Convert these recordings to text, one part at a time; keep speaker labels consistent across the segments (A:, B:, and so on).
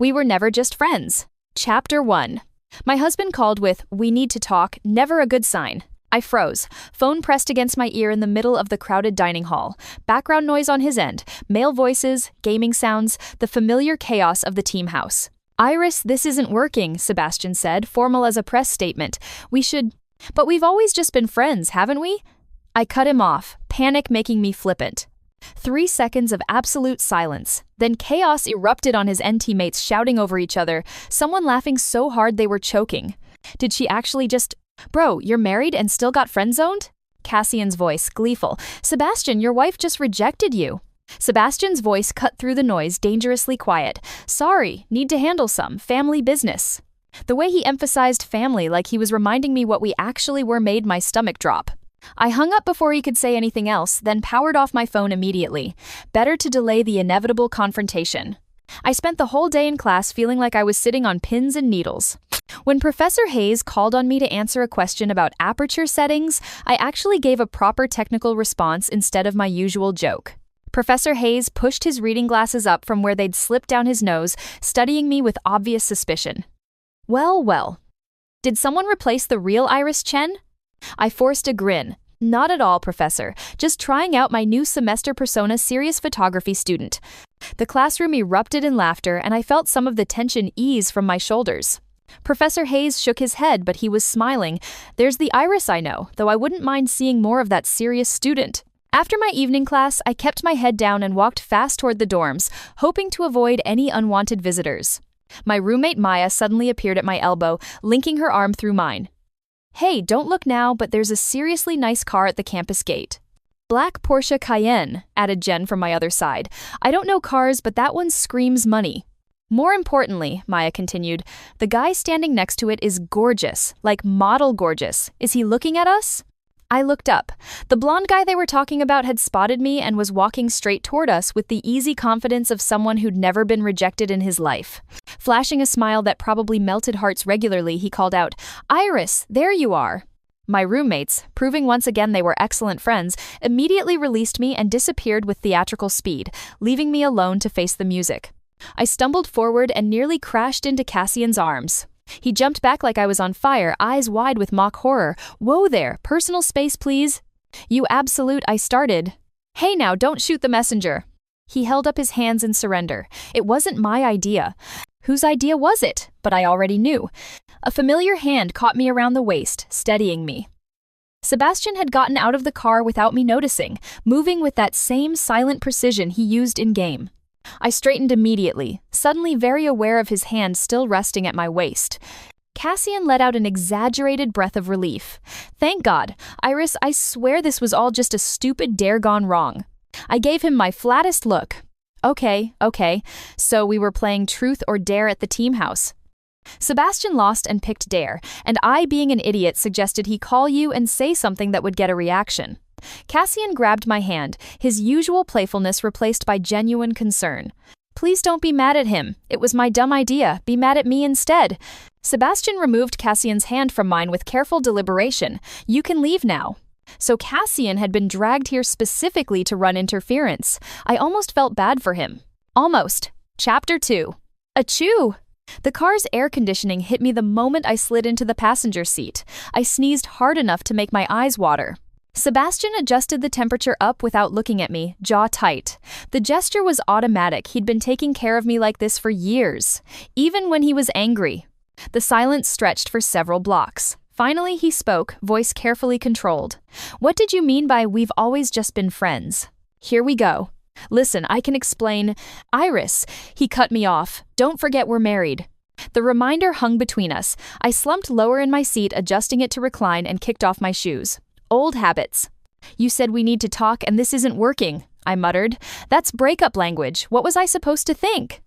A: We were never just friends. Chapter 1. My husband called with, "We need to talk," never a good sign. I froze, phone pressed against my ear in the middle of the crowded dining hall. Background noise on his end, male voices, gaming sounds, the familiar chaos of the team house. "Iris, this isn't working," Sebastian said, formal as a press statement. But we've always just been friends, haven't we?" I cut him off, panic making me flippant. 3 seconds of absolute silence. Then chaos erupted on his teammates shouting over each other, someone laughing so hard they were choking. Did she actually just, "Bro, you're married and still got friend-zoned?" Cassian's voice, gleeful. "Sebastian, your wife just rejected you." Sebastian's voice cut through the noise, dangerously quiet. "Sorry, need to handle some family business." The way he emphasized family like he was reminding me what we actually were made my stomach drop. I hung up before he could say anything else, then powered off my phone immediately. Better to delay the inevitable confrontation. I spent the whole day in class feeling like I was sitting on pins and needles. When Professor Hayes called on me to answer a question about aperture settings, I actually gave a proper technical response instead of my usual joke. Professor Hayes pushed his reading glasses up from where they'd slipped down his nose, studying me with obvious suspicion. Well, well. Did someone replace the real Iris Chen? I forced a grin. "Not at all, Professor. Just trying out my new semester persona serious photography student." The classroom erupted in laughter, and I felt some of the tension ease from my shoulders. Professor Hayes shook his head, but he was smiling. "There's the Iris I know, though I wouldn't mind seeing more of that serious student." After my evening class, I kept my head down and walked fast toward the dorms, hoping to avoid any unwanted visitors. My roommate Maya suddenly appeared at my elbow, linking her arm through mine. "Hey, don't look now, but there's a seriously nice car at the campus gate." "Black Porsche Cayenne," added Jen from my other side. "I don't know cars, but that one screams money." "More importantly," Maya continued, "the guy standing next to it is gorgeous, like model gorgeous. Is he looking at us?" I looked up. The blonde guy they were talking about had spotted me and was walking straight toward us with the easy confidence of someone who'd never been rejected in his life. Flashing a smile that probably melted hearts regularly, he called out, "Iris, there you are." My roommates, proving once again they were excellent friends, immediately released me and disappeared with theatrical speed, leaving me alone to face the music. I stumbled forward and nearly crashed into Cassian's arms. He jumped back like I was on fire, eyes wide with mock horror. "Whoa there, personal space please." "You absolute," I started. "Hey now, don't shoot the messenger." He held up his hands in surrender. It wasn't my idea. Whose idea was it? But I already knew. A familiar hand caught me around the waist, steadying me. Sebastian had gotten out of the car without me noticing, moving with that same silent precision he used in-game. I straightened immediately, suddenly very aware of his hand still resting at my waist. Cassian let out an exaggerated breath of relief. "Thank God. Iris, I swear this was all just a stupid dare gone wrong." I gave him my flattest look. Okay. So we were playing truth or dare at the team house. Sebastian lost and picked dare, and I, being an idiot, suggested he call you and say something that would get a reaction. Cassian grabbed my hand, his usual playfulness replaced by genuine concern. "Please don't be mad at him. It was my dumb idea. Be mad at me instead." Sebastian removed Cassian's hand from mine with careful deliberation. "You can leave now." So Cassian had been dragged here specifically to run interference. I almost felt bad for him. Almost. Chapter 2. Achoo! The car's air conditioning hit me the moment I slid into the passenger seat. I sneezed hard enough to make my eyes water. Sebastian adjusted the temperature up without looking at me, jaw tight. The gesture was automatic. He'd been taking care of me like this for years, even when he was angry. The silence stretched for several blocks. Finally, he spoke, voice carefully controlled. "What did you mean by 'we've always just been friends'?" "Here we go. Listen, I can explain." "Iris," he cut me off. "Don't forget we're married." The reminder hung between us. I slumped lower in my seat, adjusting it to recline, and kicked off my shoes. Old habits. "You said we need to talk and this isn't working," I muttered. "That's breakup language. What was I supposed to think?"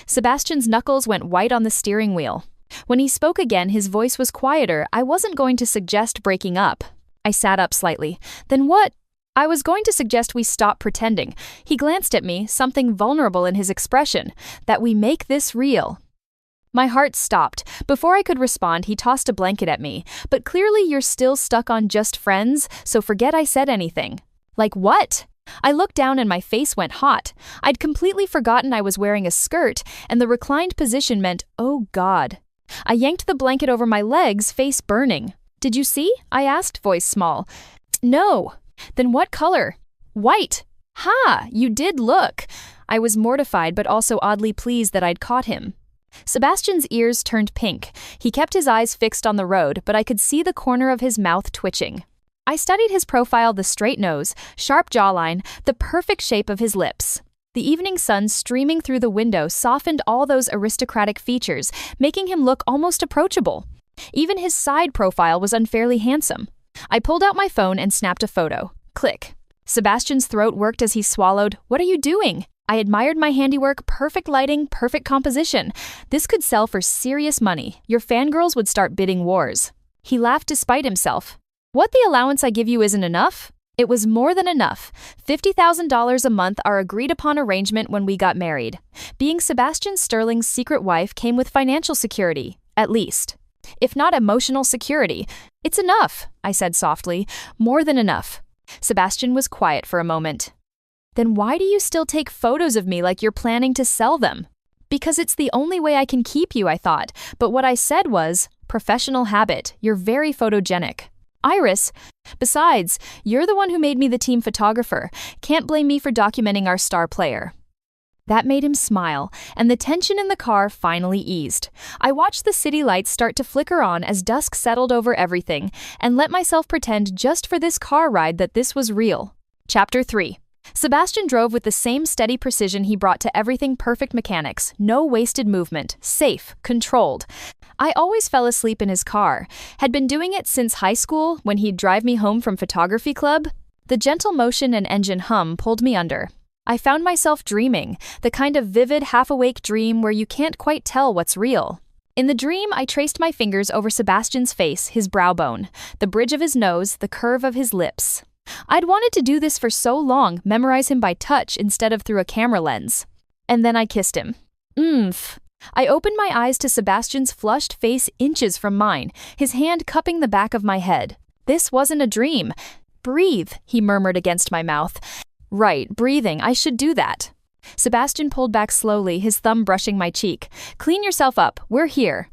A: Sebastian's knuckles went white on the steering wheel. When he spoke again, his voice was quieter. I wasn't going to suggest breaking up. I sat up slightly. "Then what?" "I was going to suggest we stop pretending." He glanced at me, something vulnerable in his expression. "That we make this real." My heart stopped. Before I could respond, he tossed a blanket at me. "But clearly you're still stuck on just friends, so forget I said anything." "Like what?" I looked down and my face went hot. I'd completely forgotten I was wearing a skirt, and the reclined position meant, oh God. I yanked the blanket over my legs, face burning. Did you see? I asked, voice small. No. Then what color? White. Ha! You did look. I was mortified but also oddly pleased that I'd caught him. Sebastian's ears turned pink. He kept his eyes fixed on the road, but I could see the corner of his mouth twitching. I studied his profile, the straight nose, sharp jawline, the perfect shape of his lips. The evening sun streaming through the window softened all those aristocratic features, making him look almost approachable. Even his side profile was unfairly handsome. I pulled out my phone and snapped a photo. Click. Sebastian's throat worked as he swallowed. What are you doing? I admired my handiwork, perfect lighting, perfect composition. This could sell for serious money. Your fangirls would start bidding wars. He laughed despite himself. What, the allowance I give you isn't enough? It was more than enough. $50,000 a month, our agreed-upon arrangement when we got married. Being Sebastian Sterling's secret wife came with financial security, at least. If not emotional security. It's enough, I said softly. More than enough. Sebastian was quiet for a moment. Then why do you still take photos of me like you're planning to sell them? Because it's the only way I can keep you, I thought. But what I said was, professional habit. You're very photogenic. Iris, besides, you're the one who made me the team photographer. Can't blame me for documenting our star player. That made him smile, and the tension in the car finally eased. I watched the city lights start to flicker on as dusk settled over everything, and let myself pretend just for this car ride that this was real. Chapter 3. Sebastian drove with the same steady precision he brought to everything, perfect mechanics, no wasted movement, safe, controlled. I always fell asleep in his car, had been doing it since high school when he'd drive me home from photography club. The gentle motion and engine hum pulled me under. I found myself dreaming, the kind of vivid, half-awake dream where you can't quite tell what's real. In the dream, I traced my fingers over Sebastian's face, his brow bone, the bridge of his nose, the curve of his lips. I'd wanted to do this for so long, memorize him by touch instead of through a camera lens. And then I kissed him. I opened my eyes to Sebastian's flushed face inches from mine, his hand cupping the back of my head. This wasn't a dream. Breathe, he murmured against my mouth. Right, breathing, I should do that. Sebastian pulled back slowly, his thumb brushing my cheek. Clean yourself up, we're here.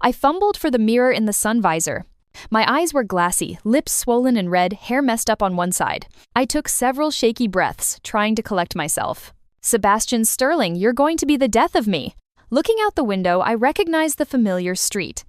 A: I fumbled for the mirror in the sun visor. My eyes were glassy, lips swollen and red, hair messed up on one side. I took several shaky breaths, trying to collect myself. Sebastian Sterling, you're going to be the death of me. Looking out the window, I recognized the familiar street.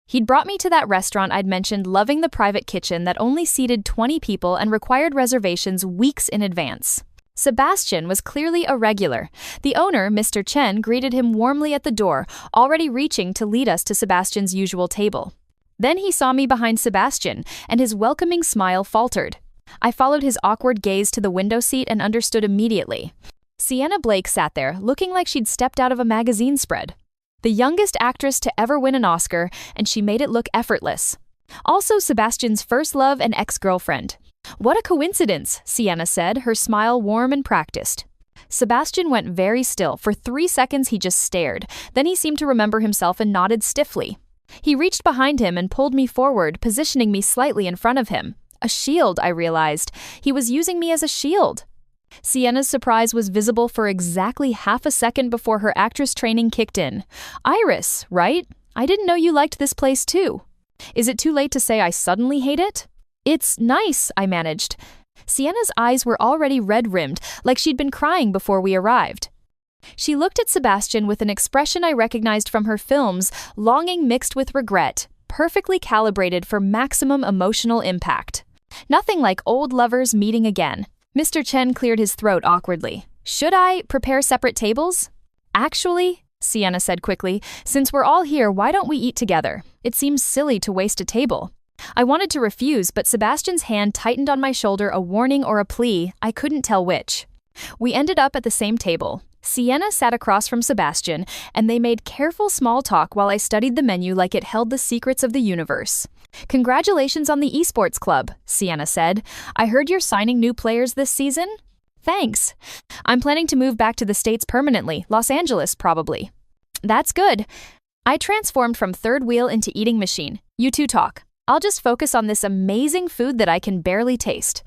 A: He'd brought me to that restaurant I'd mentioned, loving the private kitchen that only seated 20 people and required reservations weeks in advance. Sebastian was clearly a regular. The owner, Mr. Chen, greeted him warmly at the door, already reaching to lead us to Sebastian's usual table. Then he saw me behind Sebastian, and his welcoming smile faltered. I followed his awkward gaze to the window seat and understood immediately. Sienna Blake sat there, looking like she'd stepped out of a magazine spread. The youngest actress to ever win an Oscar, and she made it look effortless. Also Sebastian's first love and ex-girlfriend. What a coincidence, Sienna said, her smile warm and practiced. Sebastian went very still. For 3 seconds he just stared. Then he seemed to remember himself and nodded stiffly. He reached behind him and pulled me forward, positioning me slightly in front of him. A shield, I realized. He was using me as a shield. Sienna's surprise was visible for exactly half a second before her actress training kicked in. Iris, right? I didn't know you liked this place too. Is it too late to say I suddenly hate it? It's nice, I managed. Sienna's eyes were already red-rimmed, like she'd been crying before we arrived. She looked at Sebastian with an expression I recognized from her films, longing mixed with regret, perfectly calibrated for maximum emotional impact. Nothing like old lovers meeting again. Mr. Chen cleared his throat awkwardly. Should I prepare separate tables? Actually, Sienna said quickly, since we're all here, why don't we eat together? It seems silly to waste a table. I wanted to refuse, but Sebastian's hand tightened on my shoulder, a warning or a plea. I couldn't tell which. We ended up at the same table. Sienna sat across from Sebastian, and they made careful small talk while I studied the menu like it held the secrets of the universe. Congratulations on the Esports club, Sienna said. I heard you're signing new players this season? Thanks. I'm planning to move back to the States permanently, Los Angeles probably. That's good. I transformed from third wheel into eating machine. You two talk. I'll just focus on this amazing food that I can barely taste.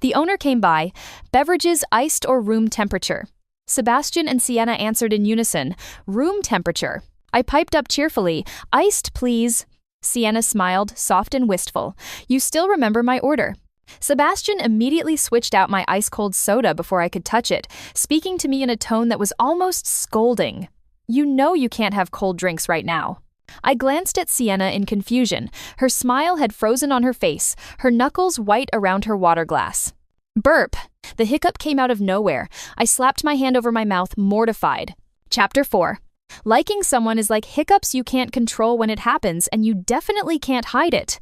A: The owner came by. Beverages iced or room temperature? Sebastian and Sienna answered in unison, room temperature. I piped up cheerfully, iced please. Sienna smiled, soft and wistful. You still remember my order. Sebastian immediately switched out my ice-cold soda before I could touch it, speaking to me in a tone that was almost scolding. You know you can't have cold drinks right now. I glanced at Sienna in confusion. Her smile had frozen on her face, her knuckles white around her water glass. Burp! The hiccup came out of nowhere. I slapped my hand over my mouth, mortified. Chapter 4. Liking someone is like hiccups you can't control when it happens, and you definitely can't hide it.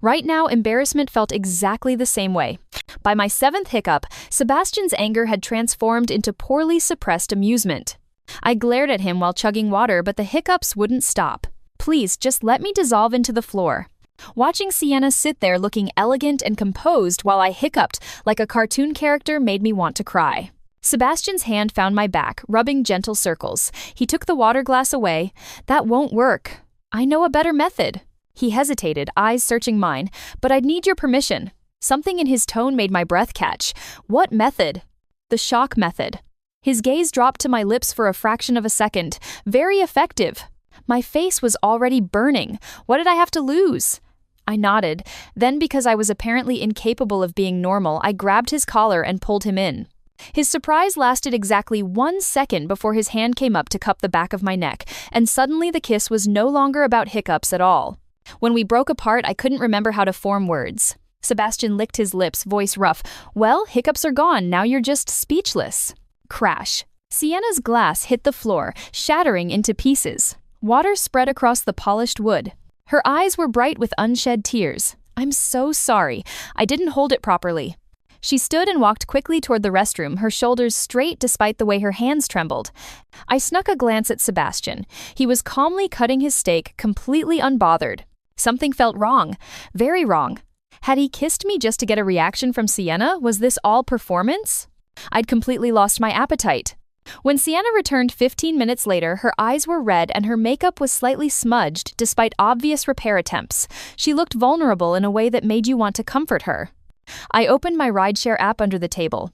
A: Right now, embarrassment felt exactly the same way. By my 7th hiccup, Sebastian's anger had transformed into poorly suppressed amusement. I glared at him while chugging water, but the hiccups wouldn't stop. Please, just let me dissolve into the floor. Watching Sienna sit there looking elegant and composed while I hiccuped like a cartoon character made me want to cry. Sebastian's hand found my back, rubbing gentle circles. He took the water glass away. That won't work. I know a better method. He hesitated, eyes searching mine, but I'd need your permission. Something in his tone made my breath catch. What method? The shock method. His gaze dropped to my lips for a fraction of a second. Very effective. My face was already burning. What did I have to lose? I nodded. Then, because I was apparently incapable of being normal, I grabbed his collar and pulled him in. His surprise lasted exactly 1 second before his hand came up to cup the back of my neck, and suddenly the kiss was no longer about hiccups at all. When we broke apart, I couldn't remember how to form words. Sebastian licked his lips, voice rough. Well, hiccups are gone, now you're just speechless. Crash. Sienna's glass hit the floor, shattering into pieces. Water spread across the polished wood. Her eyes were bright with unshed tears. I'm so sorry. I didn't hold it properly. She stood and walked quickly toward the restroom, her shoulders straight despite the way her hands trembled. I snuck a glance at Sebastian. He was calmly cutting his steak, completely unbothered. Something felt wrong. Very wrong. Had he kissed me just to get a reaction from Sienna? Was this all performance? I'd completely lost my appetite. When Sienna returned 15 minutes later, her eyes were red and her makeup was slightly smudged despite obvious repair attempts. She looked vulnerable in a way that made you want to comfort her. I opened my rideshare app under the table.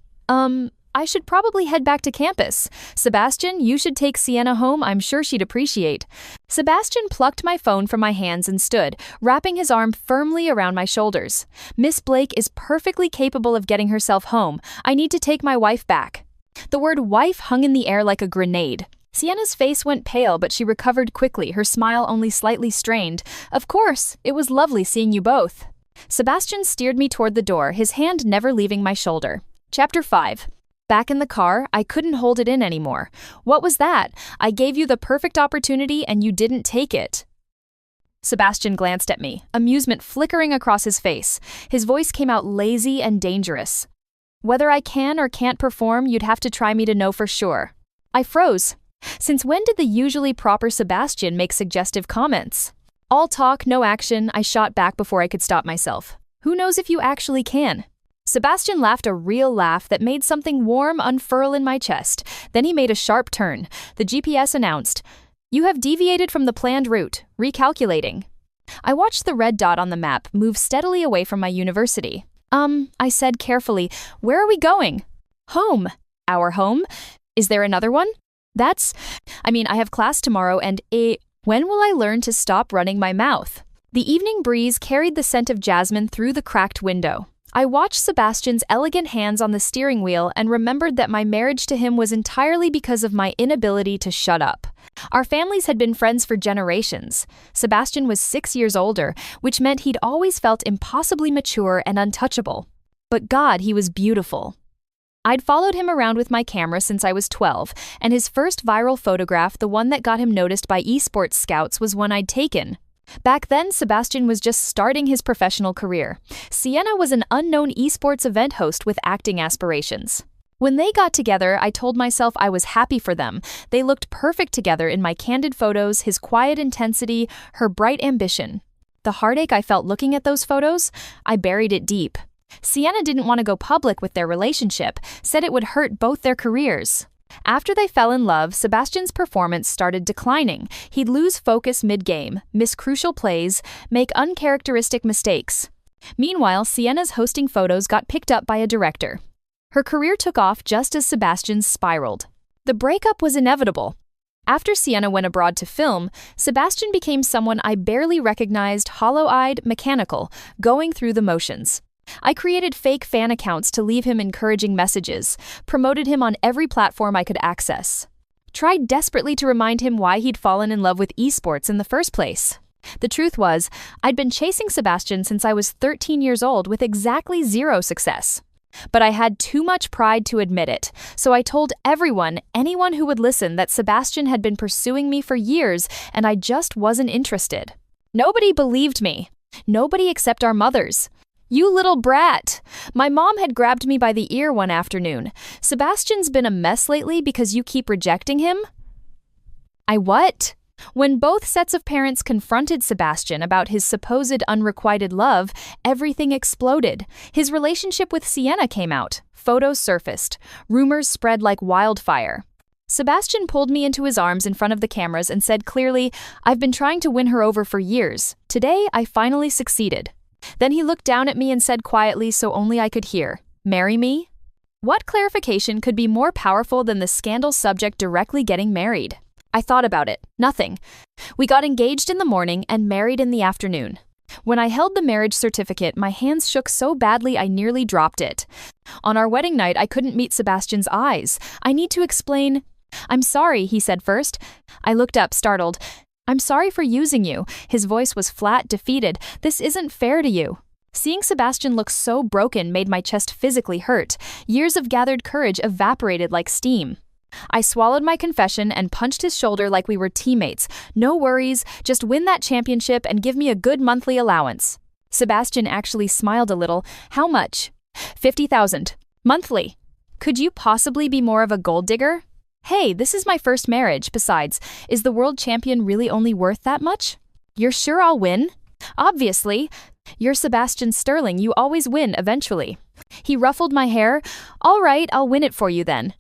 A: I should probably head back to campus. Sebastian, you should take Sienna home. I'm sure she'd appreciate. Sebastian plucked my phone from my hands and stood, wrapping his arm firmly around my shoulders. Miss Blake is perfectly capable of getting herself home. I need to take my wife back. The word wife hung in the air like a grenade. Sienna's face went pale, but she recovered quickly, her smile only slightly strained. Of course, it was lovely seeing you both. Sebastian steered me toward the door, his hand never leaving my shoulder. Chapter 5. Back in the car, I couldn't hold it in anymore. What was that? I gave you the perfect opportunity and you didn't take it. Sebastian glanced at me, amusement flickering across his face. His voice came out lazy and dangerous. Whether I can or can't perform, you'd have to try me to know for sure. I froze. Since when did the usually proper Sebastian make suggestive comments? All talk, no action, I shot back before I could stop myself. Who knows if you actually can? Sebastian laughed a real laugh that made something warm unfurl in my chest. Then he made a sharp turn. The GPS announced, "You have deviated from the planned route. Recalculating." I watched the red dot on the map move steadily away from my university. I said carefully, "Where are we going?" "Home." "Our home? Is there another one?" I have class tomorrow and when will I learn to stop running my mouth? The evening breeze carried the scent of jasmine through the cracked window. I watched Sebastian's elegant hands on the steering wheel and remembered that my marriage to him was entirely because of my inability to shut up. Our families had been friends for generations. Sebastian was 6 years older, which meant he'd always felt impossibly mature and untouchable. But God, he was beautiful. I'd followed him around with my camera since I was 12, and his first viral photograph, the one that got him noticed by Esports scouts, was one I'd taken. Back then, Sebastian was just starting his professional career. Sienna was an unknown esports event host with acting aspirations. When they got together, I told myself I was happy for them. They looked perfect together in my candid photos, his quiet intensity, her bright ambition. The heartache I felt looking at those photos, I buried it deep. Sienna didn't want to go public with their relationship, said it would hurt both their careers. After they fell in love, Sebastian's performance started declining. He'd lose focus mid-game, miss crucial plays, make uncharacteristic mistakes. Meanwhile, Sienna's hosting photos got picked up by a director. Her career took off just as Sebastian's spiraled. The breakup was inevitable. After Sienna went abroad to film, Sebastian became someone I barely recognized, hollow-eyed, mechanical, going through the motions. I created fake fan accounts to leave him encouraging messages, promoted him on every platform I could access. Tried desperately to remind him why he'd fallen in love with esports in the first place. The truth was, I'd been chasing Sebastian since I was 13 years old with exactly zero success. But I had too much pride to admit it, so I told anyone who would listen, that Sebastian had been pursuing me for years and I just wasn't interested. Nobody believed me. Nobody except our mothers. "You little brat." My mom had grabbed me by the ear one afternoon. "Sebastian's been a mess lately because you keep rejecting him?" I what? When both sets of parents confronted Sebastian about his supposed unrequited love, everything exploded. His relationship with Sienna came out. Photos surfaced. Rumors spread like wildfire. Sebastian pulled me into his arms in front of the cameras and said clearly, "I've been trying to win her over for years. Today, I finally succeeded." Then he looked down at me and said quietly so only I could hear, "Marry me?" What clarification could be more powerful than the scandal subject directly getting married? I thought about it. Nothing. We got engaged in the morning and married in the afternoon. When I held the marriage certificate, my hands shook so badly I nearly dropped it. On our wedding night, I couldn't meet Sebastian's eyes. I need to explain. "I'm sorry," he said first. I looked up, startled. "I'm sorry for using you." His voice was flat, defeated. "This isn't fair to you." Seeing Sebastian look so broken made my chest physically hurt. Years of gathered courage evaporated like steam. I swallowed my confession and punched his shoulder like we were teammates. "No worries, just win that championship and give me a good monthly allowance." Sebastian actually smiled a little. "How much?" 50,000. Monthly. Could you possibly be more of a gold digger? Hey, this is my first marriage. Besides, is the world champion really only worth that much? You're sure I'll win? Obviously. You're Sebastian Sterling. You always win eventually. He ruffled my hair. All right, I'll win it for you then.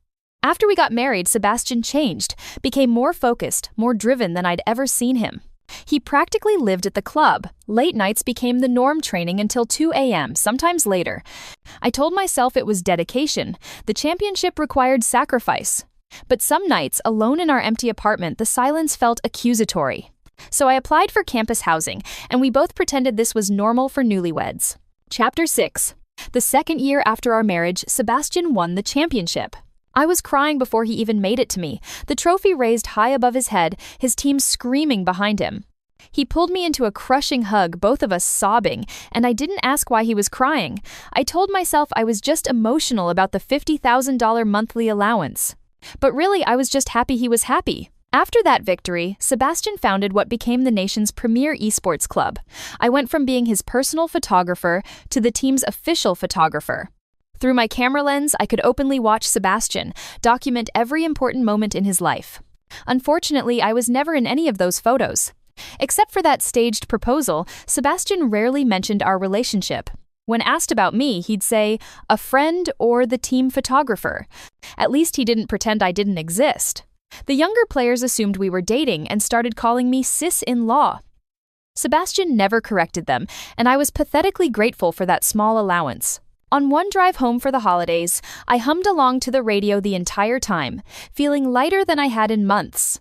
A: After we got married, Sebastian changed, became more focused, more driven than I'd ever seen him. He practically lived at the club. Late nights became the norm, training until 2 a.m., sometimes later. I told myself it was dedication. The championship required sacrifice. But some nights, alone in our empty apartment, the silence felt accusatory. So I applied for campus housing, and we both pretended this was normal for newlyweds. Chapter 6. The second year after our marriage, Sebastian won the championship. I was crying before he even made it to me, the trophy raised high above his head, his team screaming behind him. He pulled me into a crushing hug, both of us sobbing, and I didn't ask why he was crying. I told myself I was just emotional about the $50,000 monthly allowance. But really, I was just happy he was happy. After that victory, Sebastian founded what became the nation's premier esports club. I went from being his personal photographer to the team's official photographer. Through my camera lens, I could openly watch Sebastian, document every important moment in his life. Unfortunately, I was never in any of those photos. Except for that staged proposal, Sebastian rarely mentioned our relationship. When asked about me, he'd say, "a friend" or "the team photographer." At least he didn't pretend I didn't exist. The younger players assumed we were dating and started calling me sis-in-law. Sebastian never corrected them, and I was pathetically grateful for that small allowance. On one drive home for the holidays, I hummed along to the radio the entire time, feeling lighter than I had in months.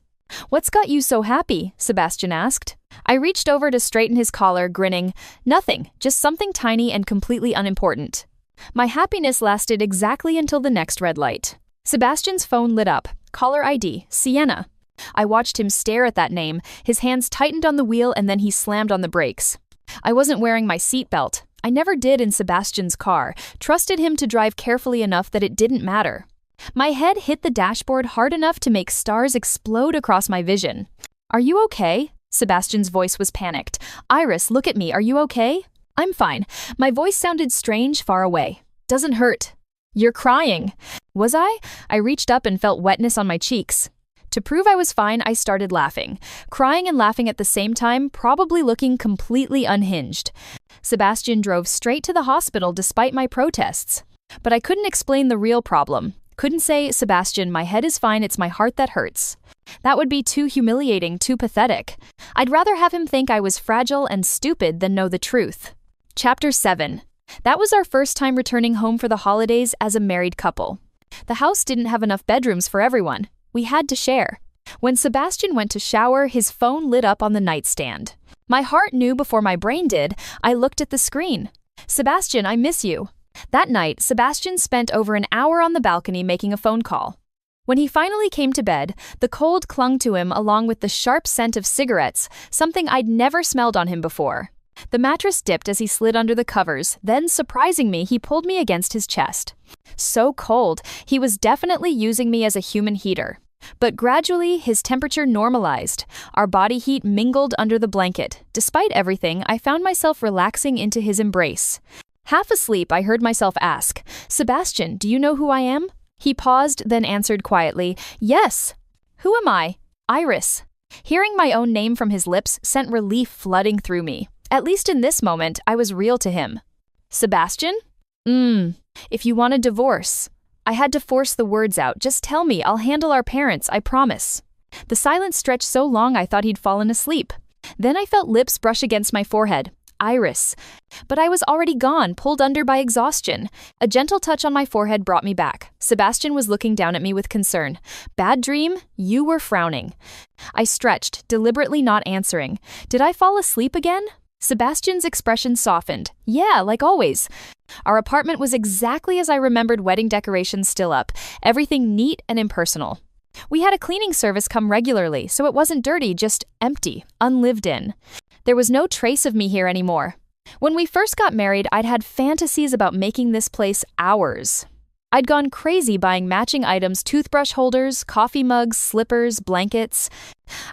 A: "What's got you so happy?" Sebastian asked. I reached over to straighten his collar, grinning. "Nothing, just something tiny and completely unimportant." My happiness lasted exactly until the next red light. Sebastian's phone lit up. Caller ID, Sienna. I watched him stare at that name. His hands tightened on the wheel and then he slammed on the brakes. I wasn't wearing my seatbelt. I never did in Sebastian's car, trusted him to drive carefully enough that it didn't matter. My head hit the dashboard hard enough to make stars explode across my vision. "Are you okay?" Sebastian's voice was panicked. "Iris, look at me. Are you okay?" "I'm fine." My voice sounded strange, far away. "Doesn't hurt." "You're crying." Was I? I reached up and felt wetness on my cheeks. To prove I was fine, I started laughing. Crying and laughing at the same time, probably looking completely unhinged. Sebastian drove straight to the hospital despite my protests. But I couldn't explain the real problem. Couldn't say, "Sebastian, my head is fine, it's my heart that hurts." That would be too humiliating, too pathetic. I'd rather have him think I was fragile and stupid than know the truth. Chapter 7. That was our first time returning home for the holidays as a married couple. The house didn't have enough bedrooms for everyone. We had to share. When Sebastian went to shower, his phone lit up on the nightstand. My heart knew before my brain did. I looked at the screen. "Sebastian, I miss you." That night, Sebastian spent over an hour on the balcony making a phone call. When he finally came to bed, the cold clung to him along with the sharp scent of cigarettes, something I'd never smelled on him before. The mattress dipped as he slid under the covers, then, surprising me, he pulled me against his chest. So cold, he was definitely using me as a human heater. But gradually, his temperature normalized. Our body heat mingled under the blanket. Despite everything, I found myself relaxing into his embrace. Half asleep, I heard myself ask, "Sebastian, do you know who I am?" He paused, then answered quietly, "Yes." "Who am I?" "Iris." Hearing my own name from his lips sent relief flooding through me. At least in this moment, I was real to him. "Sebastian?" If you want a divorce." I had to force the words out. "Just tell me, I'll handle our parents, I promise." The silence stretched so long I thought he'd fallen asleep. Then I felt lips brush against my forehead. "Iris." But I was already gone, pulled under by exhaustion. A gentle touch on my forehead brought me back. Sebastian was looking down at me with concern. "Bad dream?" You were frowning. I stretched, deliberately not answering. Did I fall asleep again? Sebastian's expression softened. "Yeah, like always." Our apartment was exactly as I remembered, wedding decorations still up, everything neat and impersonal. We had a cleaning service come regularly, so it wasn't dirty, just empty, unlived in. There was no trace of me here anymore. When we first got married, I'd had fantasies about making this place ours. I'd gone crazy buying matching items, toothbrush holders, coffee mugs, slippers, blankets.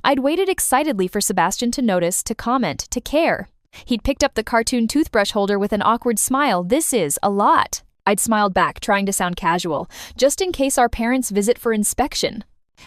A: I'd waited excitedly for Sebastian to notice, to comment, to care. He'd picked up the cartoon toothbrush holder with an awkward smile. "This is a lot." I'd smiled back, trying to sound casual, just in case our parents visit for inspection.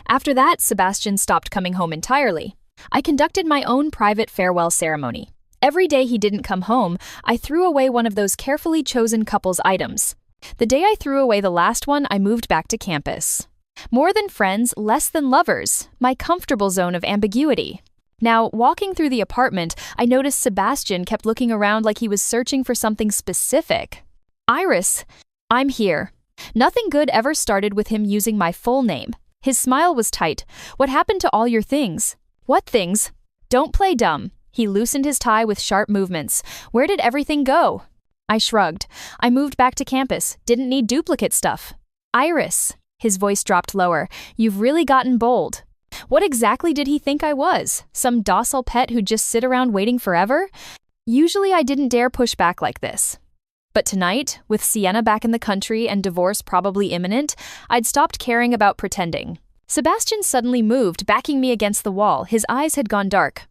A: After that, Sebastian stopped coming home entirely. I conducted my own private farewell ceremony. Every day he didn't come home, I threw away one of those carefully chosen couple's items. The day I threw away the last one, I moved back to campus. More than friends, less than lovers, my comfortable zone of ambiguity. Now, walking through the apartment, I noticed Sebastian kept looking around like he was searching for something specific. "Iris, I'm here." Nothing good ever started with him using my full name. His smile was tight. "What happened to all your things?" "What things?" "Don't play dumb." He loosened his tie with sharp movements. "Where did everything go?" I shrugged. "I moved back to campus. Didn't need duplicate stuff." "Iris." His voice dropped lower. "You've really gotten bold." What exactly did he think I was? Some docile pet who'd just sit around waiting forever? Usually I didn't dare push back like this. But tonight, with Sienna back in the country and divorce probably imminent, I'd stopped caring about pretending. Sebastian suddenly moved, backing me against the wall. His eyes had gone dark.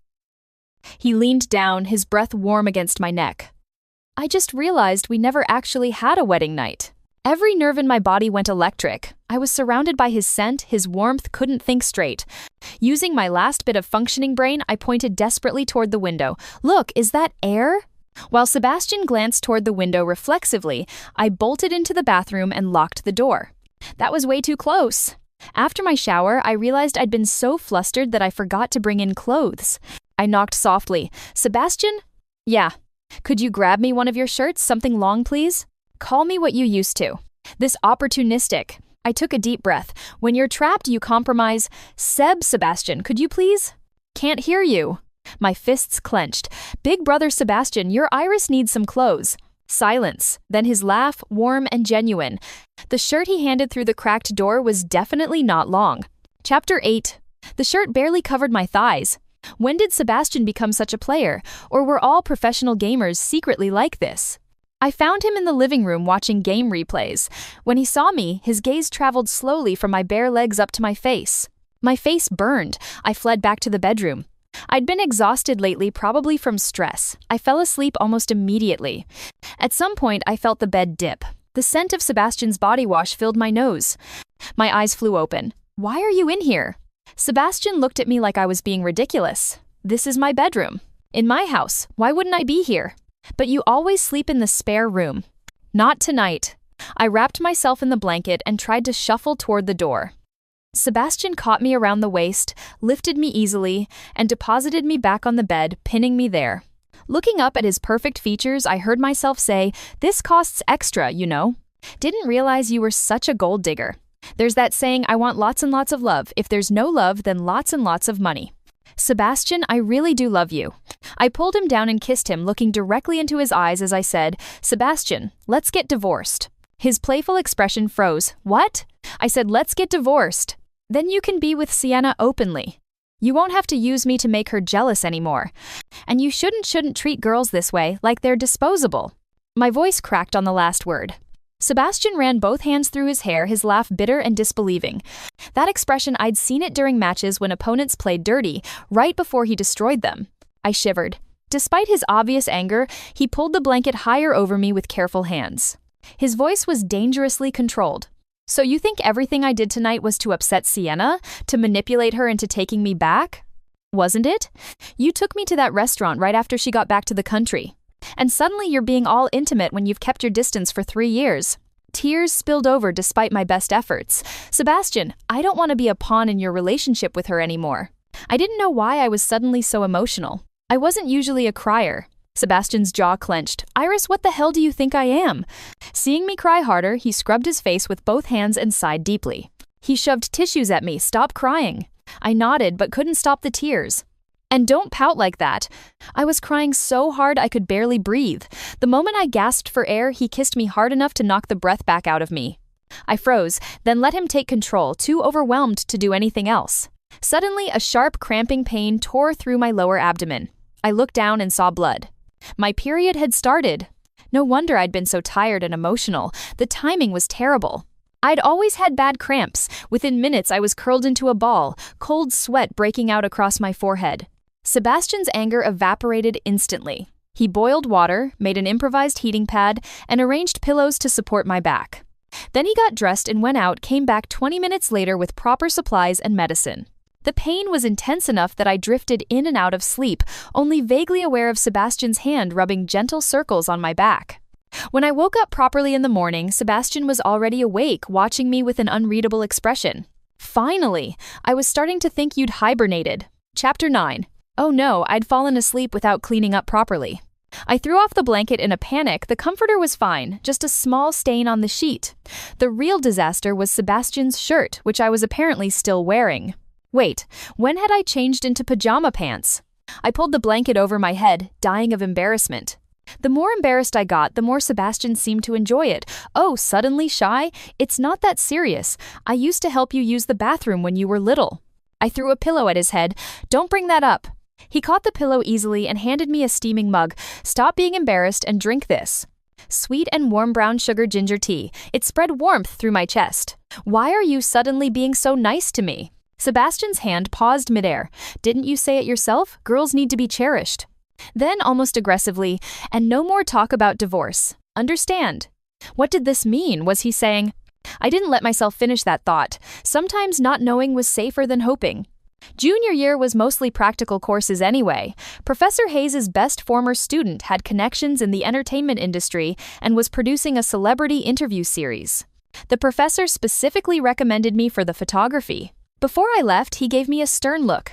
A: He leaned down, his breath warm against my neck. I just realized we never actually had a wedding night. Every nerve in my body went electric. I was surrounded by his scent, his warmth, couldn't think straight. Using my last bit of functioning brain, I pointed desperately toward the window. "Look, is that air?" While Sebastian glanced toward the window reflexively, I bolted into the bathroom and locked the door. That was way too close. After my shower, I realized I'd been so flustered that I forgot to bring in clothes. I knocked softly. "Sebastian?" "Yeah." "Could you grab me one of your shirts, something long, please?" "Call me what you used to." This opportunistic. I took a deep breath. "When you're trapped, you compromise." Sebastian, could you please?" "Can't hear you." My fists clenched. "Big brother Sebastian, your Iris needs some clothes." Silence. Then his laugh, warm and genuine. The shirt he handed through the cracked door was definitely not long. Chapter 8. The shirt barely covered my thighs. When did Sebastian become such a player? Or were all professional gamers secretly like this? I found him in the living room watching game replays. When he saw me, his gaze traveled slowly from my bare legs up to my face. My face burned. I fled back to the bedroom. I'd been exhausted lately, probably from stress. I fell asleep almost immediately. At some point, I felt the bed dip. The scent of Sebastian's body wash filled my nose. My eyes flew open. "Why are you in here?" Sebastian looked at me like I was being ridiculous. "This is my bedroom. In my house. Why wouldn't I be here?" "But you always sleep in the spare room." "Not tonight." I wrapped myself in the blanket and tried to shuffle toward the door. Sebastian caught me around the waist, lifted me easily, and deposited me back on the bed, pinning me there. Looking up at his perfect features, I heard myself say, "This costs extra, you know." Didn't realize you were such a gold digger. There's that saying, I want lots and lots of love. If there's no love, then lots and lots of money. Sebastian, I really do love you. I pulled him down and kissed him, looking directly into his eyes as I said, Sebastian, let's get divorced. His playful expression froze. What? I said, let's get divorced. Then you can be with Sienna openly. You won't have to use me to make her jealous anymore. And you shouldn't treat girls this way, like they're disposable. My voice cracked on the last word. Sebastian ran both hands through his hair, his laugh bitter and disbelieving. That expression, I'd seen it during matches when opponents played dirty, right before he destroyed them. I shivered. Despite his obvious anger, he pulled the blanket higher over me with careful hands. His voice was dangerously controlled. So you think everything I did tonight was to upset Sienna? To manipulate her into taking me back? Wasn't it? You took me to that restaurant right after she got back to the country. And suddenly you're being all intimate when you've kept your distance for 3 years. Tears spilled over despite my best efforts. Sebastian, I don't want to be a pawn in your relationship with her anymore. I didn't know why I was suddenly so emotional. I wasn't usually a crier. Sebastian's jaw clenched. Iris, what the hell do you think I am? Seeing me cry harder, he scrubbed his face with both hands and sighed deeply. He shoved tissues at me. Stop crying. I nodded but couldn't stop the tears. And don't pout like that. I was crying so hard I could barely breathe. The moment I gasped for air, he kissed me hard enough to knock the breath back out of me. I froze, then let him take control, too overwhelmed to do anything else. Suddenly, a sharp, cramping pain tore through my lower abdomen. I looked down and saw blood. My period had started. No wonder I'd been so tired and emotional. The timing was terrible. I'd always had bad cramps. Within minutes, I was curled into a ball, cold sweat breaking out across my forehead. Sebastian's anger evaporated instantly. He boiled water, made an improvised heating pad, and arranged pillows to support my back. Then he got dressed and went out, came back 20 minutes later with proper supplies and medicine. The pain was intense enough that I drifted in and out of sleep, only vaguely aware of Sebastian's hand rubbing gentle circles on my back. When I woke up properly in the morning, Sebastian was already awake, watching me with an unreadable expression. Finally! I was starting to think you'd hibernated. Chapter 9. Oh no, I'd fallen asleep without cleaning up properly. I threw off the blanket in a panic. The comforter was fine, just a small stain on the sheet. The real disaster was Sebastian's shirt, which I was apparently still wearing. Wait, when had I changed into pajama pants? I pulled the blanket over my head, dying of embarrassment. The more embarrassed I got, the more Sebastian seemed to enjoy it. Oh, suddenly shy? It's not that serious. I used to help you use the bathroom when you were little. I threw a pillow at his head. Don't bring that up. He caught the pillow easily and handed me a steaming mug. Stop being embarrassed and drink this. Sweet and warm brown sugar ginger tea. It spread warmth through my chest. Why are you suddenly being so nice to me? Sebastian's hand paused midair. Didn't you say it yourself? Girls need to be cherished. Then, almost aggressively, and no more talk about divorce. Understand? What did this mean? Was he saying? I didn't let myself finish that thought. Sometimes not knowing was safer than hoping. Junior year was mostly practical courses anyway. Professor Hayes's best former student had connections in the entertainment industry and was producing a celebrity interview series. The professor specifically recommended me for the photography. Before I left, he gave me a stern look.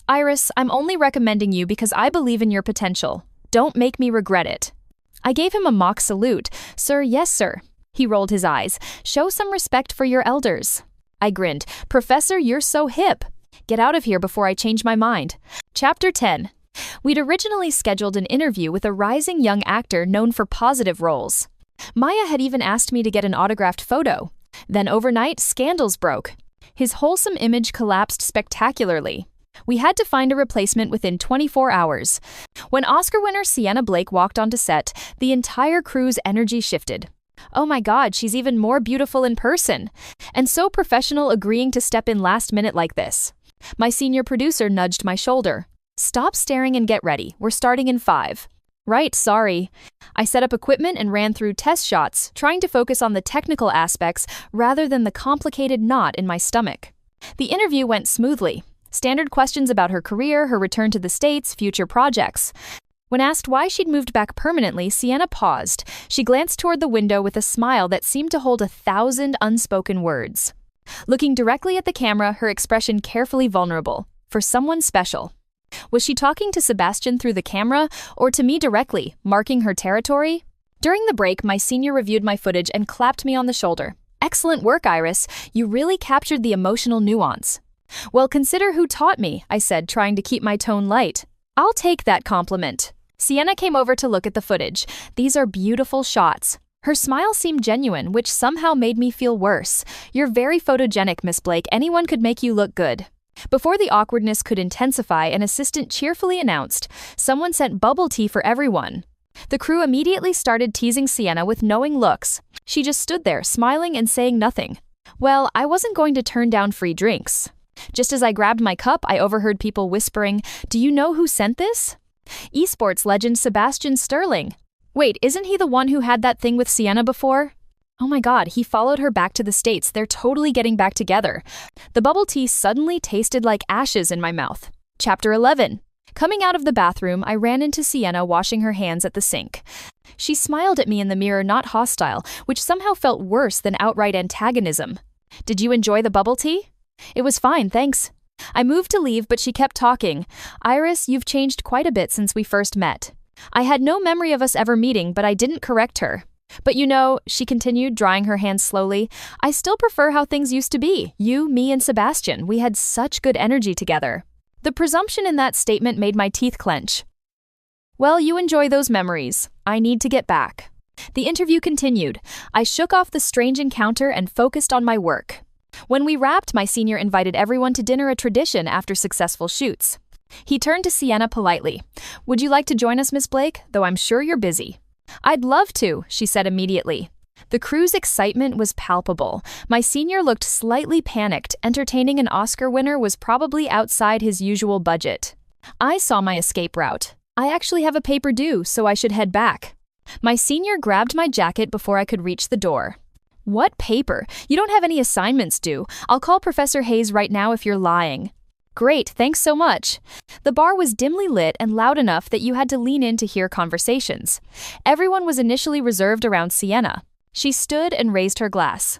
A: Iris, I'm only recommending you because I believe in your potential. Don't make me regret it. I gave him a mock salute. Sir, yes, sir. He rolled his eyes. Show some respect for your elders. I grinned. Professor, you're so hip. Get out of here before I change my mind. Chapter 10. We'd originally scheduled an interview with a rising young actor known for positive roles. Maya had even asked me to get an autographed photo. Then overnight, scandals broke. His wholesome image collapsed spectacularly. We had to find a replacement within 24 hours. When Oscar winner Sienna Blake walked onto set, the entire crew's energy shifted. Oh my God, she's even more beautiful in person. And so professional, agreeing to step in last minute like this. My senior producer nudged my shoulder. Stop staring and get ready. We're starting in 5. Right, sorry. I set up equipment and ran through test shots, trying to focus on the technical aspects rather than the complicated knot in my stomach. The interview went smoothly. Standard questions about her career, her return to the States, future projects. When asked why she'd moved back permanently, Sienna paused. She glanced toward the window with a smile that seemed to hold 1,000 unspoken words. Looking directly at the camera, her expression carefully vulnerable. For someone special. Was she talking to Sebastian through the camera, or to me directly, marking her territory? During the break, my senior reviewed my footage and clapped me on the shoulder. "Excellent work, Iris. You really captured the emotional nuance." "Well, consider who taught me," I said, trying to keep my tone light. "I'll take that compliment." Sienna came over to look at the footage. "These are beautiful shots." Her smile seemed genuine, which somehow made me feel worse. "You're very photogenic, Miss Blake. Anyone could make you look good." Before the awkwardness could intensify, an assistant cheerfully announced, "Someone sent bubble tea for everyone." The crew immediately started teasing Sienna with knowing looks. She just stood there, smiling and saying nothing. Well, I wasn't going to turn down free drinks. Just as I grabbed my cup, I overheard people whispering, "Do you know who sent this?" Esports legend Sebastian Sterling. Wait, isn't he the one who had that thing with Sienna before? Oh my god, he followed her back to the States. They're totally getting back together. The bubble tea suddenly tasted like ashes in my mouth. Chapter 11. Coming out of the bathroom, I ran into Sienna washing her hands at the sink. She smiled at me in the mirror, not hostile, which somehow felt worse than outright antagonism. "Did you enjoy the bubble tea?" "It was fine, thanks." I moved to leave, but she kept talking. "Iris, you've changed quite a bit since we first met." I had no memory of us ever meeting, but I didn't correct her. "But you know," she continued, drying her hands slowly, "I still prefer how things used to be. You, me, and Sebastian, we had such good energy together." The presumption in that statement made my teeth clench. "Well, you enjoy those memories. I need to get back." The interview continued. I shook off the strange encounter and focused on my work. When we wrapped, my senior invited everyone to dinner, a tradition after successful shoots. He turned to Sienna politely. "Would you like to join us, Miss Blake? Though I'm sure you're busy." "I'd love to," she said immediately. The crew's excitement was palpable. My senior looked slightly panicked. Entertaining an Oscar winner was probably outside his usual budget. I saw my escape route. I actually have a paper due, so I should head back. My senior grabbed my jacket before I could reach the door. "What paper? You don't have any assignments due. I'll call Professor Hayes right now if you're lying." "Great, thanks so much." The bar was dimly lit and loud enough that you had to lean in to hear conversations. Everyone was initially reserved around Sienna. She stood and raised her glass.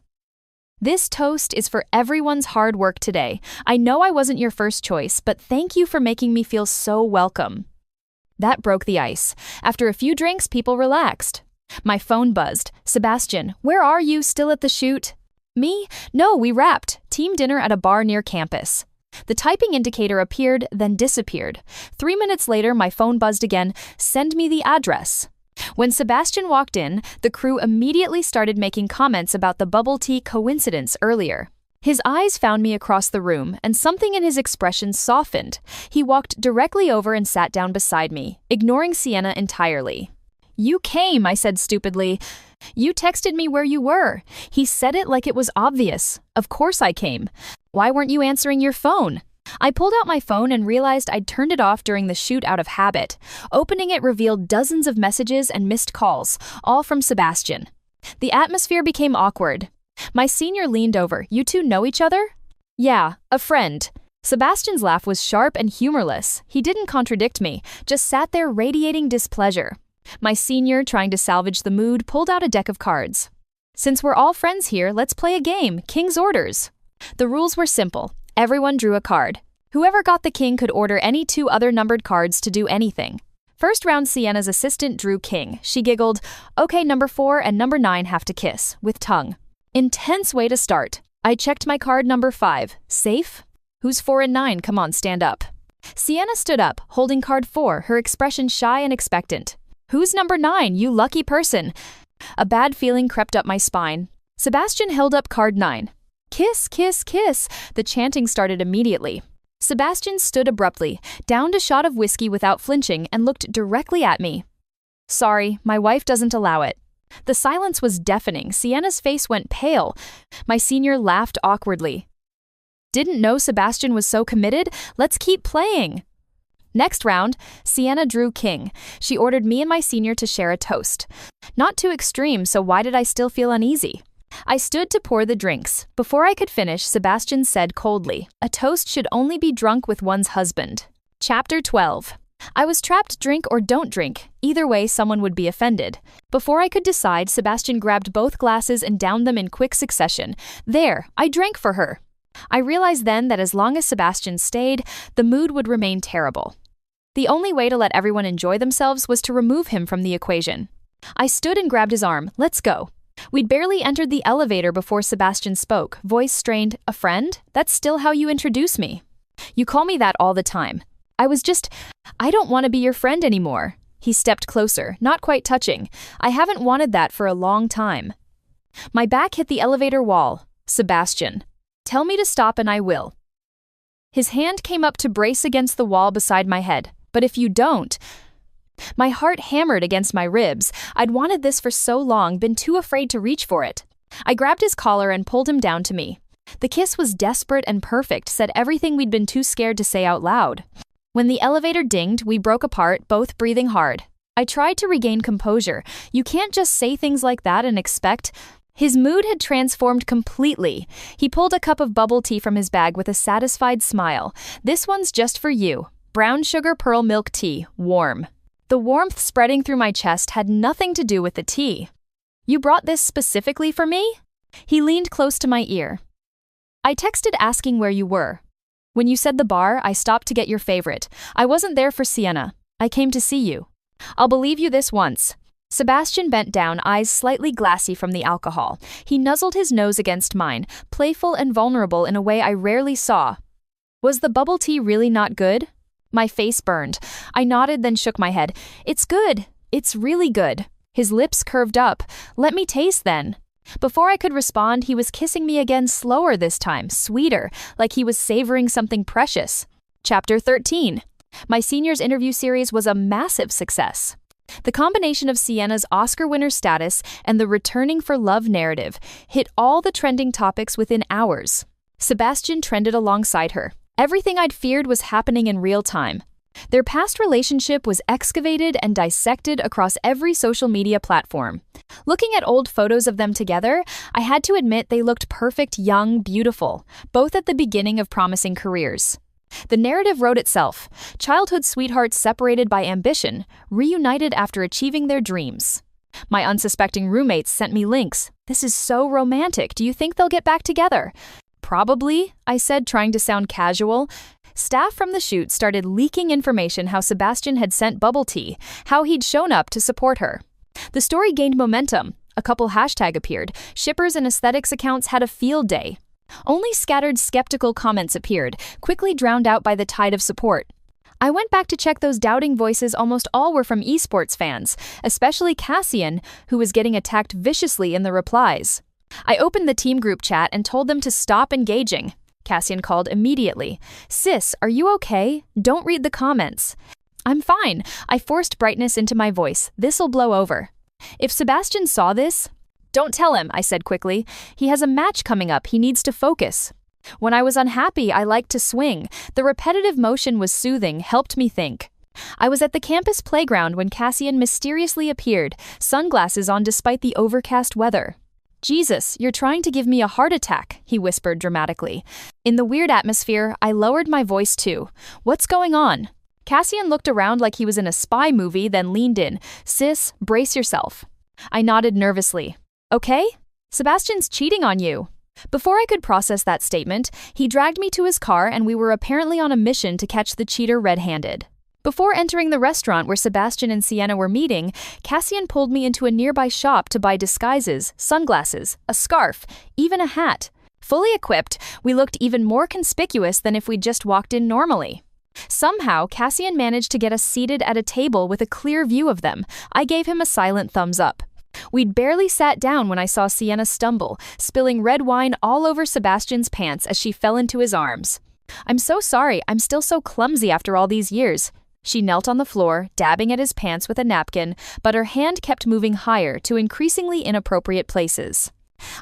A: "This toast is for everyone's hard work today. I know I wasn't your first choice, but thank you for making me feel so welcome." That broke the ice. After a few drinks, people relaxed. My phone buzzed. "Sebastian, where are you? Still at the shoot?" "Me? No, we wrapped. Team dinner at a bar near campus." The typing indicator appeared, then disappeared. 3 minutes later, my phone buzzed again. "Send me the address." When Sebastian walked in, the crew immediately started making comments about the bubble tea coincidence earlier. His eyes found me across the room, and something in his expression softened. He walked directly over and sat down beside me, ignoring Sienna entirely. "You came," I said stupidly. "You texted me where you were." He said it like it was obvious. Of course I came. "Why weren't you answering your phone?" I pulled out my phone and realized I'd turned it off during the shoot out of habit. Opening it revealed dozens of messages and missed calls, all from Sebastian. The atmosphere became awkward. My senior leaned over. "You two know each other?" "Yeah, a friend." Sebastian's laugh was sharp and humorless. He didn't contradict me, just sat there radiating displeasure. My senior, trying to salvage the mood, pulled out a deck of cards. "Since we're all friends here, let's play a game, King's Orders." The rules were simple. Everyone drew a card. Whoever got the king could order any 2 other numbered cards to do anything. First round, Sienna's assistant drew king. She giggled, "Okay, number 4 and number 9 have to kiss, with tongue." Intense way to start. I checked my card number 5. Safe? "Who's 4 and 9? Come on, stand up." Sienna stood up, holding card 4, her expression shy and expectant. "Who's number 9, you lucky person?" A bad feeling crept up my spine. Sebastian held up card 9. "Kiss, kiss, kiss." The chanting started immediately. Sebastian stood abruptly, downed a shot of whiskey without flinching, and looked directly at me. "Sorry, my wife doesn't allow it." The silence was deafening. Sienna's face went pale. My senior laughed awkwardly. "Didn't know Sebastian was so committed? Let's keep playing." Next round, Sienna drew king. She ordered me and my senior to share a toast. Not too extreme, so why did I still feel uneasy? I stood to pour the drinks. Before I could finish, Sebastian said coldly, "A toast should only be drunk with one's husband." Chapter 12. I was trapped, drink or don't drink. Either way, someone would be offended. Before I could decide, Sebastian grabbed both glasses and downed them in quick succession. There, I drank for her. I realized then that as long as Sebastian stayed, the mood would remain terrible. The only way to let everyone enjoy themselves was to remove him from the equation. I stood and grabbed his arm. Let's go. We'd barely entered the elevator before Sebastian spoke, voice strained. A friend? That's still how you introduce me. You call me that all the time. I don't want to be your friend anymore. He stepped closer, not quite touching. I haven't wanted that for a long time. My back hit the elevator wall. Sebastian. Tell me to stop and I will. His hand came up to brace against the wall beside my head. But if you don't... My heart hammered against my ribs. I'd wanted this for so long, been too afraid to reach for it. I grabbed his collar and pulled him down to me. The kiss was desperate and perfect, said everything we'd been too scared to say out loud. When the elevator dinged, we broke apart, both breathing hard. I tried to regain composure. You can't just say things like that and expect... His mood had transformed completely. He pulled a cup of bubble tea from his bag with a satisfied smile. This one's just for you. Brown sugar pearl milk tea, warm. The warmth spreading through my chest had nothing to do with the tea. You brought this specifically for me? He leaned close to my ear. I texted asking where you were. When you said the bar, I stopped to get your favorite. I wasn't there for Sienna. I came to see you. I'll believe you this once. Sebastian bent down, eyes slightly glassy from the alcohol. He nuzzled his nose against mine, playful and vulnerable in a way I rarely saw. Was the bubble tea really not good? My face burned. I nodded, then shook my head. It's good. It's really good. His lips curved up. Let me taste then. Before I could respond, he was kissing me again, slower this time, sweeter, like he was savoring something precious. Chapter 13. My seniors interview series was a massive success. The combination of Sienna's Oscar winner status and the returning for love narrative hit all the trending topics within hours. Sebastian trended alongside her. Everything I'd feared was happening in real time. Their past relationship was excavated and dissected across every social media platform. Looking at old photos of them together, I had to admit they looked perfect, young, beautiful, both at the beginning of promising careers. The narrative wrote itself. Childhood sweethearts separated by ambition, reunited after achieving their dreams. My unsuspecting roommates sent me links. This is so romantic. Do you think they'll get back together? Probably, I said, trying to sound casual. Staff from the shoot started leaking information how Sebastian had sent bubble tea, how he'd shown up to support her. The story gained momentum. A couple hashtags appeared. Shippers and aesthetics accounts had a field day. Only scattered skeptical comments appeared, quickly drowned out by the tide of support. I went back to check those doubting voices. Almost all were from Esports fans, especially Cassian, who was getting attacked viciously in the replies. I opened the team group chat and told them to stop engaging. Cassian called immediately. Sis, are you okay? Don't read the comments. I'm fine. I forced brightness into my voice. This'll blow over. If Sebastian saw this... Don't tell him, I said quickly. He has a match coming up. He needs to focus. When I was unhappy, I liked to swing. The repetitive motion was soothing, helped me think. I was at the campus playground when Cassian mysteriously appeared, sunglasses on despite the overcast weather. Jesus, you're trying to give me a heart attack, he whispered dramatically. In the weird atmosphere, I lowered my voice too. What's going on? Cassian looked around like he was in a spy movie, then leaned in. Sis, brace yourself. I nodded nervously. Okay? Sebastian's cheating on you. Before I could process that statement, he dragged me to his car and we were apparently on a mission to catch the cheater red-handed. Before entering the restaurant where Sebastian and Sienna were meeting, Cassian pulled me into a nearby shop to buy disguises, sunglasses, a scarf, even a hat. Fully equipped, we looked even more conspicuous than if we'd just walked in normally. Somehow, Cassian managed to get us seated at a table with a clear view of them. I gave him a silent thumbs up. We'd barely sat down when I saw Sienna stumble, spilling red wine all over Sebastian's pants as she fell into his arms. I'm so sorry, I'm still so clumsy after all these years. She knelt on the floor, dabbing at his pants with a napkin, but her hand kept moving higher to increasingly inappropriate places.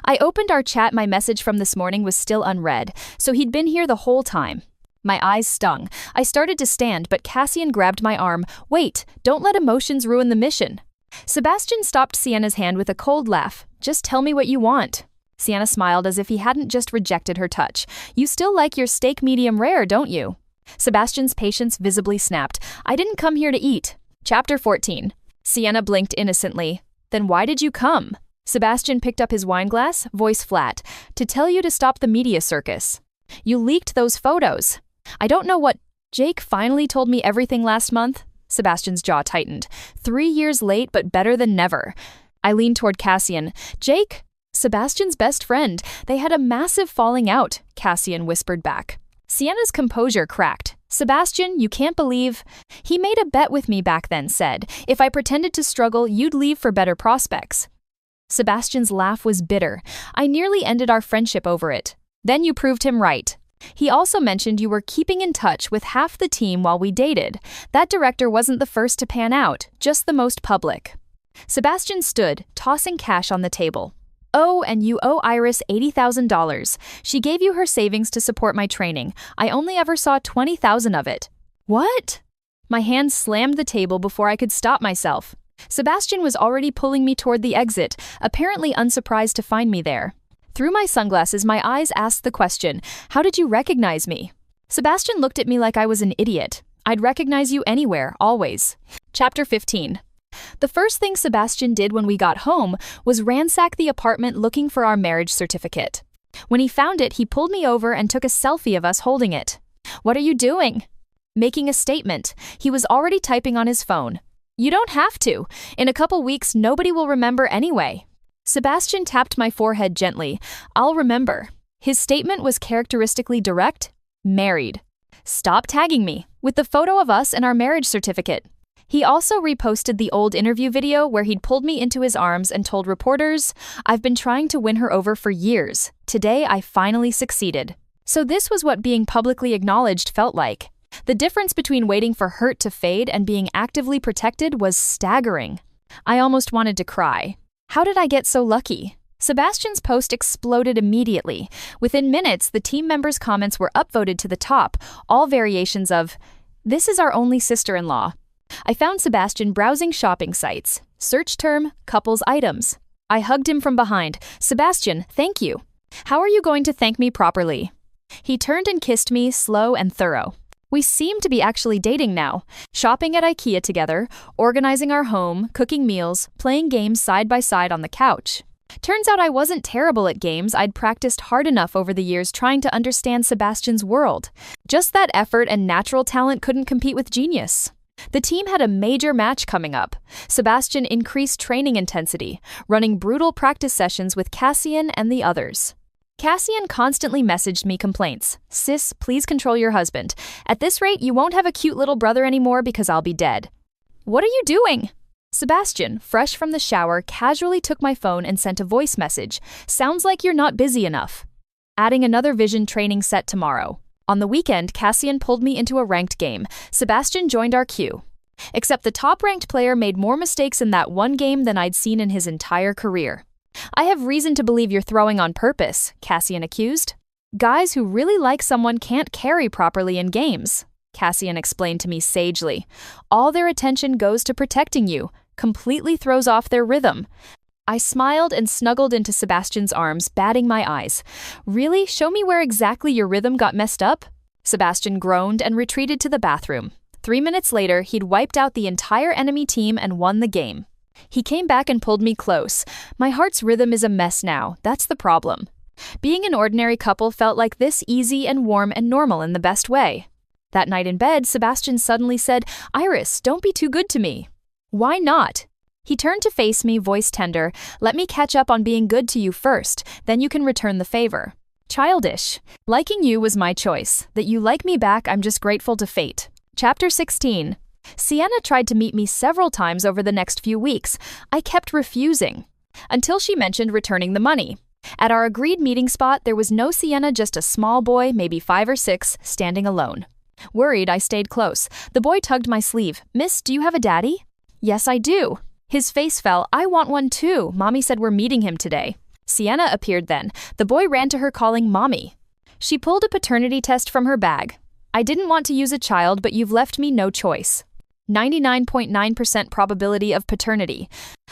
A: I opened our chat. My message from this morning was still unread, so he'd been here the whole time. My eyes stung. I started to stand, but Cassian grabbed my arm. Wait, don't let emotions ruin the mission. Sebastian stopped Sienna's hand with a cold laugh. Just tell me what you want. Sienna smiled as if he hadn't just rejected her touch. You still like your steak medium rare, don't you? Sebastian's patience visibly snapped. I didn't come here to eat. Chapter 14. Sienna blinked innocently. Then why did you come? Sebastian picked up his wine glass, voice flat. To tell you to stop the media circus. You leaked those photos. I don't know what... Jake finally told me everything last month. Sebastian's jaw tightened. 3 years late, but better than never. I leaned toward Cassian. Jake? Sebastian's best friend. They had a massive falling out, Cassian whispered back. Sienna's composure cracked. Sebastian, you can't believe... He made a bet with me back then, said, if I pretended to struggle, you'd leave for better prospects. Sebastian's laugh was bitter. I nearly ended our friendship over it. Then you proved him right. He also mentioned you were keeping in touch with half the team while we dated. That director wasn't the first to pan out, just the most public. Sebastian stood, tossing cash on the table. Oh, and you owe Iris $80,000. She gave you her savings to support my training. I only ever saw $20,000 of it. What? My hand slammed the table before I could stop myself. Sebastian was already pulling me toward the exit, apparently unsurprised to find me there. Through my sunglasses, my eyes asked the question, how did you recognize me? Sebastian looked at me like I was an idiot. I'd recognize you anywhere, always. Chapter 15. The first thing Sebastian did when we got home was ransack the apartment looking for our marriage certificate. When he found it, he pulled me over and took a selfie of us holding it. What are you doing? Making a statement. He was already typing on his phone. You don't have to. In a couple weeks, nobody will remember anyway. Sebastian tapped my forehead gently. I'll remember. His statement was characteristically direct. Married. Stop tagging me, with the photo of us and our marriage certificate. He also reposted the old interview video where he'd pulled me into his arms and told reporters, I've been trying to win her over for years. Today, I finally succeeded. So this was what being publicly acknowledged felt like. The difference between waiting for hurt to fade and being actively protected was staggering. I almost wanted to cry. How did I get so lucky? Sebastian's post exploded immediately. Within minutes, the team members' comments were upvoted to the top, all variations of, this is our only sister-in-law. I found Sebastian browsing shopping sites. Search term, couples items. I hugged him from behind. Sebastian, thank you. How are you going to thank me properly? He turned and kissed me, slow and thorough. We seem to be actually dating now. Shopping at IKEA together, organizing our home, cooking meals, playing games side by side on the couch. Turns out I wasn't terrible at games. I'd practiced hard enough over the years trying to understand Sebastian's world. Just that effort and natural talent couldn't compete with genius. The team had a major match coming up. Sebastian increased training intensity, running brutal practice sessions with Cassian and the others. Cassian constantly messaged me complaints. Sis, please control your husband. At this rate, you won't have a cute little brother anymore because I'll be dead. What are you doing? Sebastian, fresh from the shower, casually took my phone and sent a voice message. Sounds like you're not busy enough. Adding another vision training set tomorrow. On the weekend, Cassian pulled me into a ranked game. Sebastian joined our queue. Except the top-ranked player made more mistakes in that one game than I'd seen in his entire career. I have reason to believe you're throwing on purpose, Cassian accused. Guys who really like someone can't carry properly in games, Cassian explained to me sagely. All their attention goes to protecting you, completely throws off their rhythm. I smiled and snuggled into Sebastian's arms, batting my eyes. Really? Show me where exactly your rhythm got messed up? Sebastian groaned and retreated to the bathroom. 3 minutes later, he'd wiped out the entire enemy team and won the game. He came back and pulled me close. My heart's rhythm is a mess now. That's the problem. Being an ordinary couple felt like this, easy and warm and normal in the best way. That night in bed, Sebastian suddenly said, Iris, don't be too good to me. Why not? He turned to face me, voice tender. Let me catch up on being good to you first, then you can return the favor. Childish. Liking you was my choice. That you like me back, I'm just grateful to fate. Chapter 16. Sienna tried to meet me several times over the next few weeks. I kept refusing. Until she mentioned returning the money. At our agreed meeting spot, there was no Sienna, just a small boy, maybe 5 or 6, standing alone. Worried, I stayed close. The boy tugged my sleeve. Miss, do you have a daddy? Yes, I do. His face fell. I want one too. Mommy said we're meeting him today. Sienna appeared then. The boy ran to her calling Mommy. She pulled a paternity test from her bag. I didn't want to use a child, but you've left me no choice. 99.9% probability of paternity.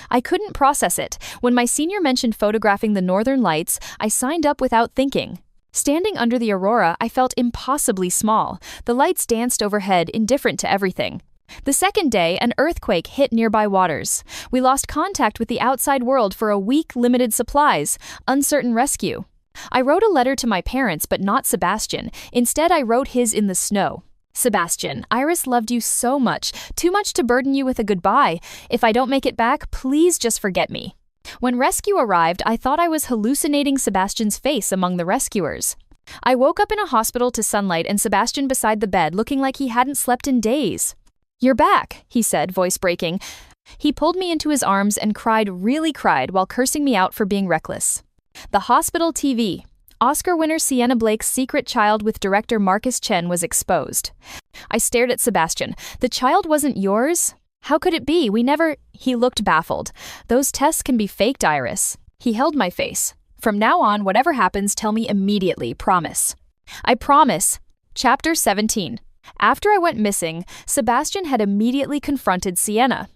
A: I couldn't process it. When my senior mentioned photographing the northern lights, I signed up without thinking. Standing under the aurora, I felt impossibly small. The lights danced overhead, indifferent to everything. The second day, an earthquake hit nearby waters. We lost contact with the outside world for a week, limited supplies, uncertain rescue. I wrote a letter to my parents, but not Sebastian. Instead, I wrote his in the snow. Sebastian, Iris loved you so much, too much to burden you with a goodbye. If I don't make it back, please just forget me. When rescue arrived, I thought I was hallucinating Sebastian's face among the rescuers. I woke up in a hospital to sunlight and Sebastian beside the bed looking like he hadn't slept in days. "You're back," he said, voice breaking. He pulled me into his arms and really cried while cursing me out for being reckless. The hospital TV. Oscar winner Sienna Blake's secret child with director Marcus Chen was exposed. I stared at Sebastian. "The child wasn't yours? How could it be? We never—" He looked baffled. "Those tests can be faked, Iris." He held my face. "From now on, whatever happens, tell me immediately, promise." "I promise." Chapter 17. After I went missing, Sebastian had immediately confronted Sienna.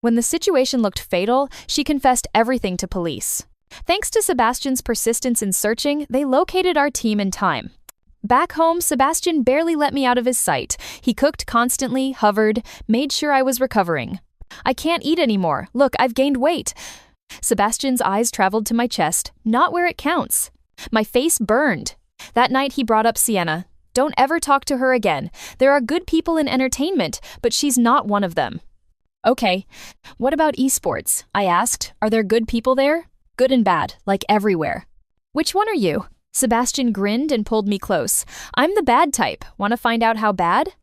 A: When the situation looked fatal, she confessed everything to police. Thanks to Sebastian's persistence in searching, they located our team in time. Back home, Sebastian barely let me out of his sight. He cooked constantly, hovered, made sure I was recovering. "I can't eat anymore. Look, I've gained weight." Sebastian's eyes traveled to my chest, not where it counts. My face burned. That night he brought up Sienna. "Don't ever talk to her again. There are good people in entertainment, but she's not one of them." "Okay. What about esports?" I asked. "Are there good people there?" "Good and bad, like everywhere." "Which one are you?" Sebastian grinned and pulled me close. "I'm the bad type. Want to find out how bad?"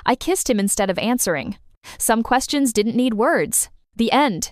A: I kissed him instead of answering. Some questions didn't need words. The end.